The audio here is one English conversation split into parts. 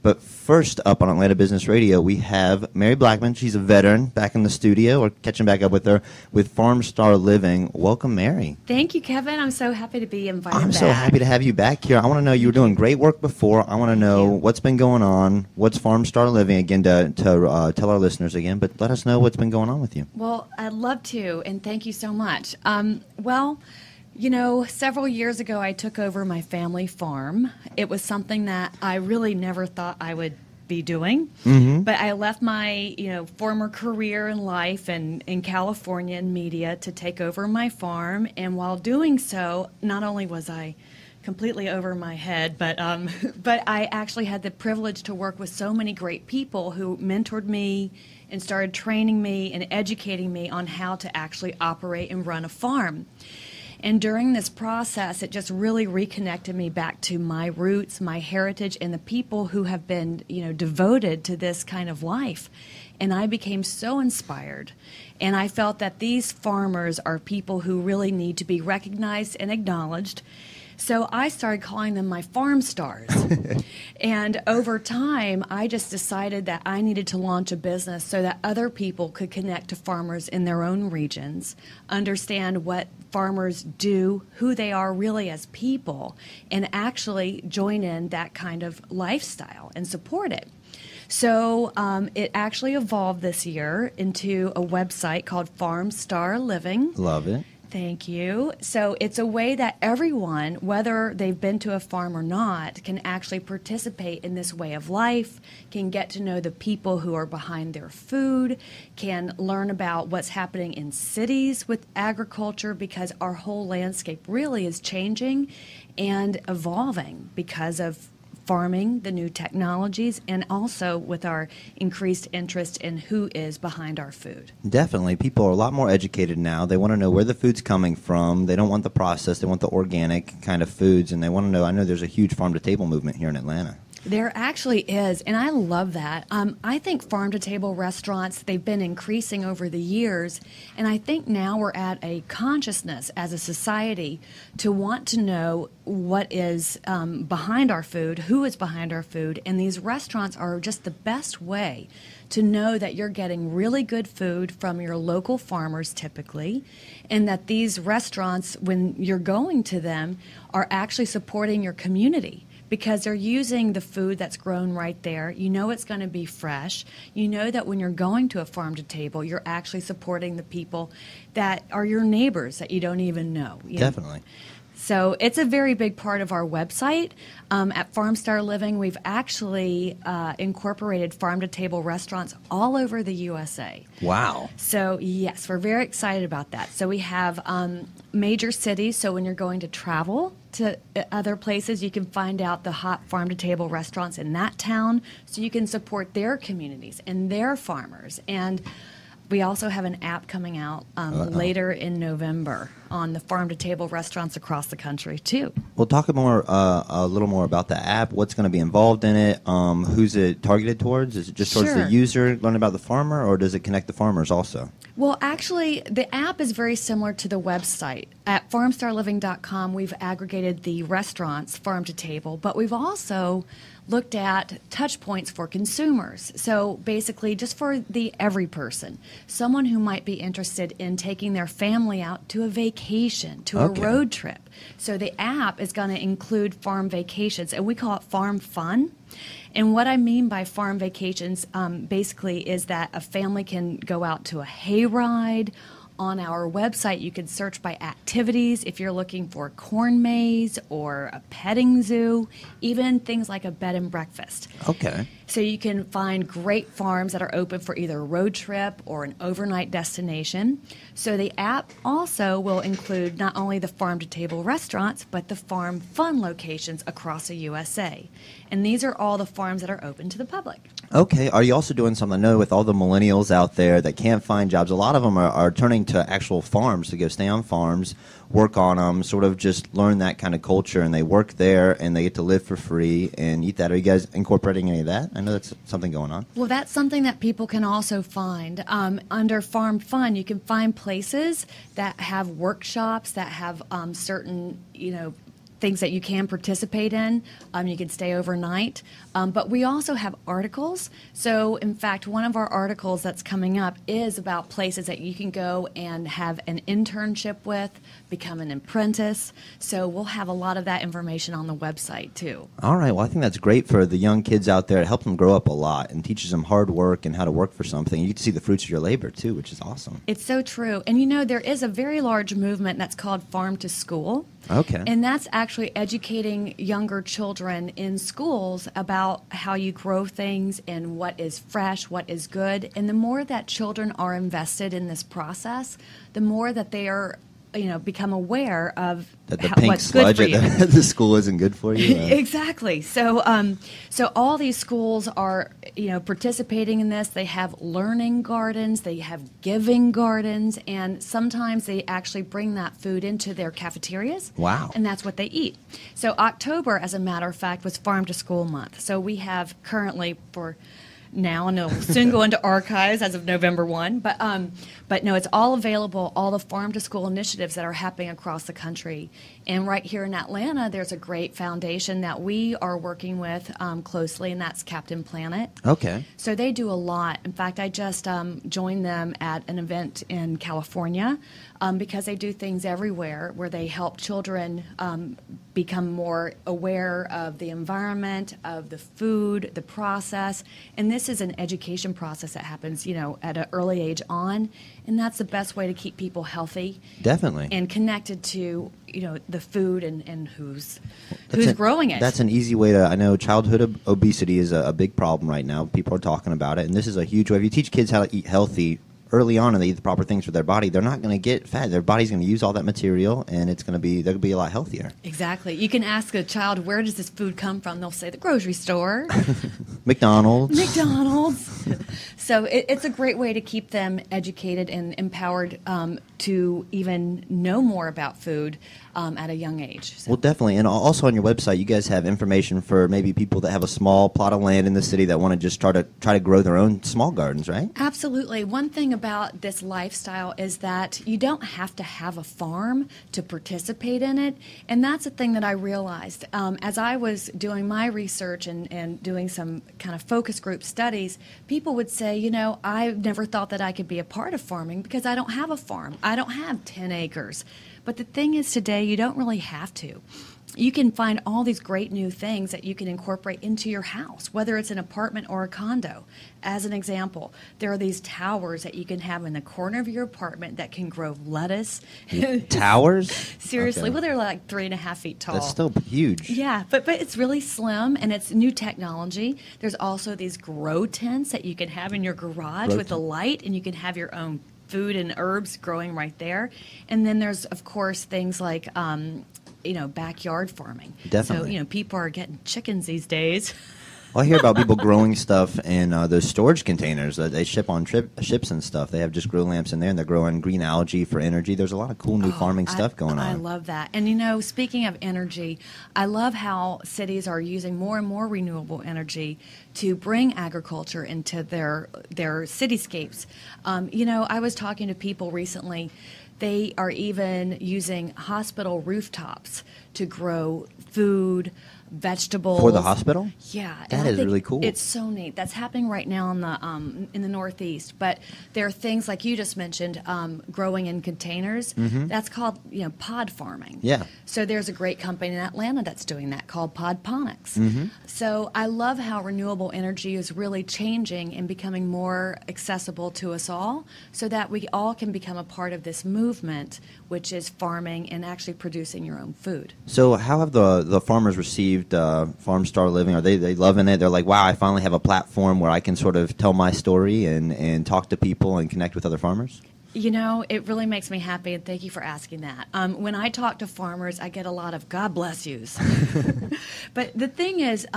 But first up on Atlanta Business Radio, we have Mary Blackmon. She's a veteran back in the studio. We're catching back up with her with Farm Star Living. Welcome, Mary. Thank you, Kevin. I'm so happy to be invited I'm back. so happy to have you back here. I want to know, you were doing great work before. I want to know what's been going on. What's Farm Star Living, again, to tell our listeners again, but let us know what's been going on with you. Well, I'd love to, and thank you so much. Several years ago, I took over my family farm. It was something that I really never thought I would be doing. Mm-hmm. But I left my, former career in life and in California in media to take over my farm. And while doing so, not only was I completely over my head, but I actually had the privilege to work with so many great people who mentored me and started training me and educating me on how to actually operate and run a farm. And during this process, it just really reconnected me back to my roots, my heritage, and the people who have been, devoted to this kind of life. And I became so inspired. And I felt that these farmers are people who really need to be recognized and acknowledged. So I started calling them my farm stars. And over time, I just decided that I needed to launch a business so that other people could connect to farmers in their own regions, understand what farmers do, who they are really as people, and actually join in that kind of lifestyle and support it. So it actually evolved this year into a website called Farm Star Living. Love it. Thank you. So it's a way that everyone, whether they've been to a farm or not, can actually participate in this way of life, can get to know the people who are behind their food, can learn about what's happening in cities with agriculture, because our whole landscape really is changing and evolving because of farming, the new technologies, and also with our increased interest in who is behind our food. Definitely. People are a lot more educated now. They want to know where the food's coming from. They don't want the processed. They want the organic kind of foods, and they want to know. I know there's a huge farm-to-table movement here in Atlanta. There actually is, and I love that. I think farm-to-table restaurants, they've been increasing over the years, and I think now we're at a consciousness as a society to want to know what is behind our food, who is behind our food, and these restaurants are just the best way to know that you're getting really good food from your local farmers typically, and that these restaurants, when you're going to them, are actually supporting your community, because they're using the food that's grown right there. You know it's going to be fresh. You know that when you're going to a farm to table, you're actually supporting the people that are your neighbors that you don't even know. Definitely. So it's a very big part of our website. At Farm Star Living, we've actually incorporated farm-to-table restaurants all over the USA. Wow. So, yes, we're very excited about that. So we have major cities, so when you're going to travel to other places, you can find out the hot farm-to-table restaurants in that town, so you can support their communities and their farmers. And we also have an app coming out later in November on the farm-to-table restaurants across the country, too. Well, talk a little more about the app. What's going to be involved in it? Who's it targeted towards? Is it just towards the user, learning about the farmer, or does it connect the farmers also? Well, actually, the app is very similar to the website. At farmstarliving.com, we've aggregated the restaurants farm to table, but we've also looked at touch points for consumers. So basically, just for the every person, someone who might be interested in taking their family out to a vacation, to a road trip. So the app is going to include farm vacations, and we call it Farm Fun. And what I mean by farm vacations basically is that a family can go out to a hayride. On our website, you can search by activities if you're looking for a corn maze or a petting zoo, even things like a bed and breakfast. Okay. So you can find great farms that are open for either a road trip or an overnight destination. So the app also will include not only the farm-to-table restaurants, but the farm fun locations across the USA. And these are all the farms that are open to the public. Okay. Are you also doing something? I know with all the millennials out there that can't find jobs, a lot of them are turning to actual farms to go stay on farms, work on them, sort of just learn that kind of culture, and they work there and they get to live for free and eat that. Are you guys incorporating any of that? I know that's something going on. Well, that's something that people can also find. Under Farm Fun, you can find places that have workshops, that have certain, things that you can participate in. You can stay overnight. But we also have articles. So, in fact, one of our articles that's coming up is about places that you can go and have an internship with, become an apprentice. So we'll have a lot of that information on the website, too. All right. Well, I think that's great for the young kids out there. It helps them grow up a lot and teaches them hard work and how to work for something. You get to see the fruits of your labor, too, which is awesome. It's so true. And, there is a very large movement that's called Farm to School. Okay. And that's actually educating younger children in schools about how you grow things and what is fresh, what is good. And the more that children are invested in this process, the more that they are become aware of that the pink what's good sludge for you. at the school isn't good for you. Exactly. So, so all these schools are, participating in this. They have learning gardens, they have giving gardens, and sometimes they actually bring that food into their cafeterias. Wow. And that's what they eat. So October, as a matter of fact, was Farm to School Month. So we have currently for now, and it'll soon go into archives as of November 1. But no, it's all available, all the Farm to School initiatives that are happening across the country. And right here in Atlanta, there's a great foundation that we are working with closely, and that's Captain Planet. Okay. So they do a lot. In fact, I just joined them at an event in California because they do things everywhere where they help children become more aware of the environment, of the food, the process. And this is an education process that happens, at an early age on. And that's the best way to keep people healthy. Definitely. And connected to, the food and who's growing it. That's an easy way to, I know childhood obesity is a big problem right now. People are talking about it. And this is a huge way. If you teach kids how to eat healthy early on and they eat the proper things for their body, they're not going to get fat. Their body's going to use all that material, and they're going to be a lot healthier. Exactly. You can ask a child, where does this food come from? They'll say, the grocery store. McDonald's. So it's a great way to keep them educated and empowered to even know more about food at a young age. So. Well, definitely. And also on your website, you guys have information for maybe people that have a small plot of land in the city that want to just try to grow their own small gardens, right? Absolutely. One thing about this lifestyle is that you don't have to have a farm to participate in it. And that's a thing that I realized as I was doing my research and doing some kind of focus group studies. People would say, I never thought that I could be a part of farming because I don't have a farm. I don't have 10 acres. But the thing is today, you don't really have to. You can find all these great new things that you can incorporate into your house, whether it's an apartment or a condo. As an example, there are these towers that you can have in the corner of your apartment that can grow lettuce. Towers? Seriously. Okay. Well, they're like 3.5 feet tall. That's still huge. Yeah, but it's really slim, and it's new technology. There's also these grow tents that you can have in your garage with a light, and you can have your own food and herbs growing right there. And then there's, of course, things like backyard farming. Definitely. So, people are getting chickens these days. Well, I hear about people growing stuff in those storage containers that they ship on ships and stuff. They have just grow lamps in there, and they're growing green algae for energy. There's a lot of cool new farming stuff going on. I love that. And, speaking of energy, I love how cities are using more and more renewable energy to bring agriculture into their cityscapes. I was talking to people recently. They are even using hospital rooftops to grow food, vegetables. For the hospital? Yeah. That is really cool. It's so neat. That's happening right now in the Northeast. But there are things like you just mentioned, growing in containers. Mm-hmm. That's called pod farming. Yeah. So there's a great company in Atlanta that's doing that called Podponics. Mm-hmm. So I love how renewable energy is really changing and becoming more accessible to us all, so that we all can become a part of this movement, which is farming and actually producing your own food. So how have the farmers received Farm Star Living? Are they loving it? They're like, wow, I finally have a platform where I can sort of tell my story and talk to people and connect with other farmers? It really makes me happy, and thank you for asking that. When I talk to farmers, I get a lot of God bless yous. But the thing is,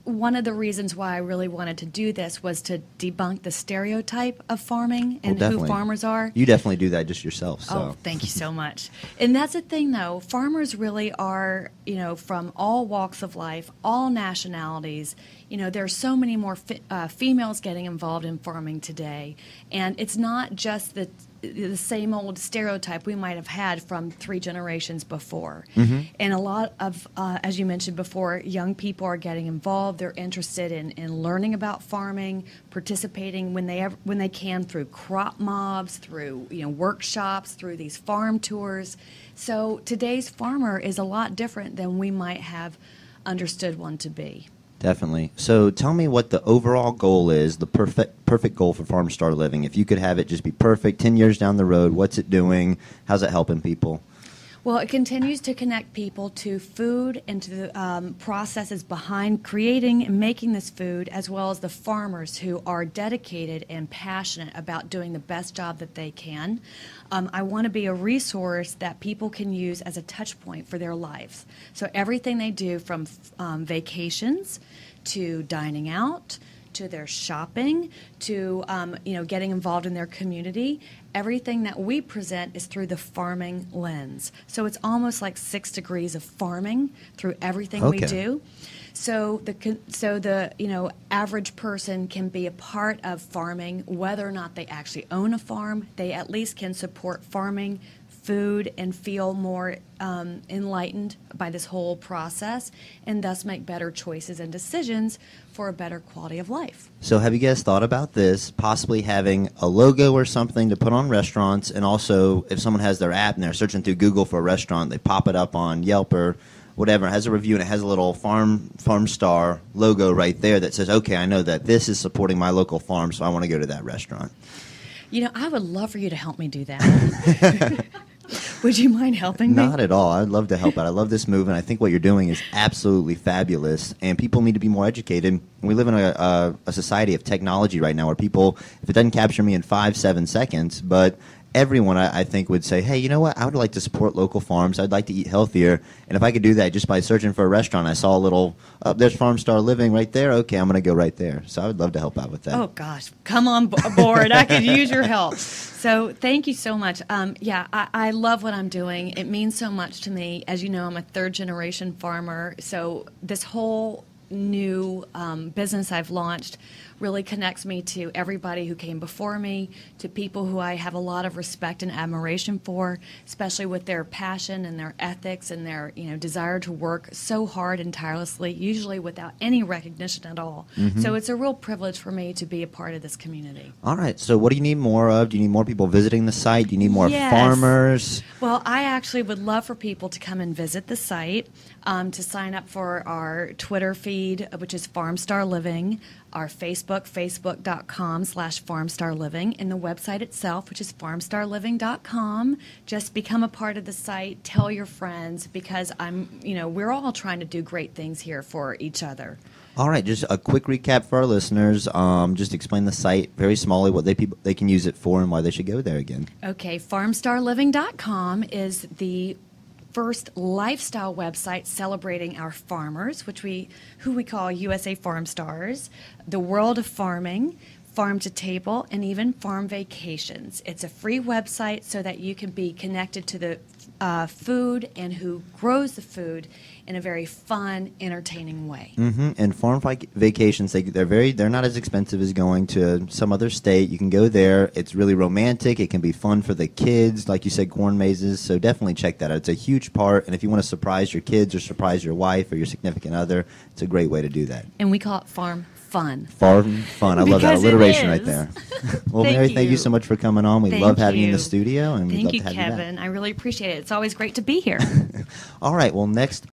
one of the reasons why I really wanted to do this was to debunk the stereotype of farming and who farmers are. You definitely do that just yourself. So. Oh, thank you so much. And that's the thing, though. Farmers really are, from all walks of life, all nationalities. There's so many more females getting involved in farming today. And it's not just the the same old stereotype we might have had from 3 generations before. And a lot of, as you mentioned before, young people are getting involved. They're interested in learning about farming, participating when they can through crop mobs, through workshops, through these farm tours. So today's farmer is a lot different than we might have understood one to be. Definitely. So tell me what the overall goal is, the perfect goal for Farm Star Living. If you could have it just be perfect 10 years down the road, what's it doing? How's it helping people? Well, it continues to connect people to food and to the processes behind creating and making this food, as well as the farmers who are dedicated and passionate about doing the best job that they can. I want to be a resource that people can use as a touch point for their lives. So everything they do, from vacations to dining out, to their shopping, to getting involved in their community, everything that we present is through the farming lens. So it's almost like 6 degrees of farming through everything we do. So the average person can be a part of farming, whether or not they actually own a farm. They at least can support farming, food, and feel more enlightened by this whole process, and thus make better choices and decisions for a better quality of life. So have you guys thought about this, possibly having a logo or something to put on restaurants, and also if someone has their app and they're searching through Google for a restaurant, they pop it up on Yelp or whatever, it has a review and it has a little Farm Star logo right there that says, okay, I know that this is supporting my local farm, so I want to go to that restaurant. I would love for you to help me do that. Would you mind helping me? Not at all. I'd love to help out. I love this movement. I think what you're doing is absolutely fabulous, and people need to be more educated. We live in a society of technology right now where people, if it doesn't capture me in 5-7 seconds, but everyone, I think, would say, hey, you know what? I would like to support local farms. I'd like to eat healthier. And if I could do that just by searching for a restaurant, I saw a little, there's Farm Star Living right there. Okay, I'm going to go right there. So I would love to help out with that. Oh, gosh. Come on board. I could use your help. So thank you so much. I love what I'm doing. It means so much to me. As you know, I'm a 3rd-generation farmer. So this whole new business I've launched really connects me to everybody who came before me, to people who I have a lot of respect and admiration for, especially with their passion and their ethics and their desire to work so hard and tirelessly, usually without any recognition at all. So it's a real privilege for me to be a part of this community. All right. So what do you need more of? Do you need more people visiting the site? Do you need more farmers? Well, I actually would love for people to come and visit the site, to sign up for our Twitter feed, which is Farm Star Living, our Facebook, facebook.com/FarmStarLiving, and the website itself, which is farmstarliving.com. Just become a part of the site. Tell your friends, because we're all trying to do great things here for each other. All right, just a quick recap for our listeners. Just explain the site very smallly, what they can use it for, and why they should go there again. Okay, farmstarliving.com is the first lifestyle website celebrating our farmers, who we call USA Farm Stars, the world of farming, farm to table, and even farm vacations. It's a free website so that you can be connected to the food and who grows the food in a very fun, entertaining way. And farm vacations, they're not as expensive as going to some other state. You can go there. It's really romantic. It can be fun for the kids, like you said, corn mazes. So definitely check that out. It's a huge part. And if you want to surprise your kids or surprise your wife or your significant other, it's a great way to do that. And we call it farm fun. Farm fun. I love that alliteration right there. Well, Mary, thank you so much for coming on. We love having you in the studio, and we'd love to have you back. Thank you, Kevin. I really appreciate it. It's always great to be here. All right. Well, next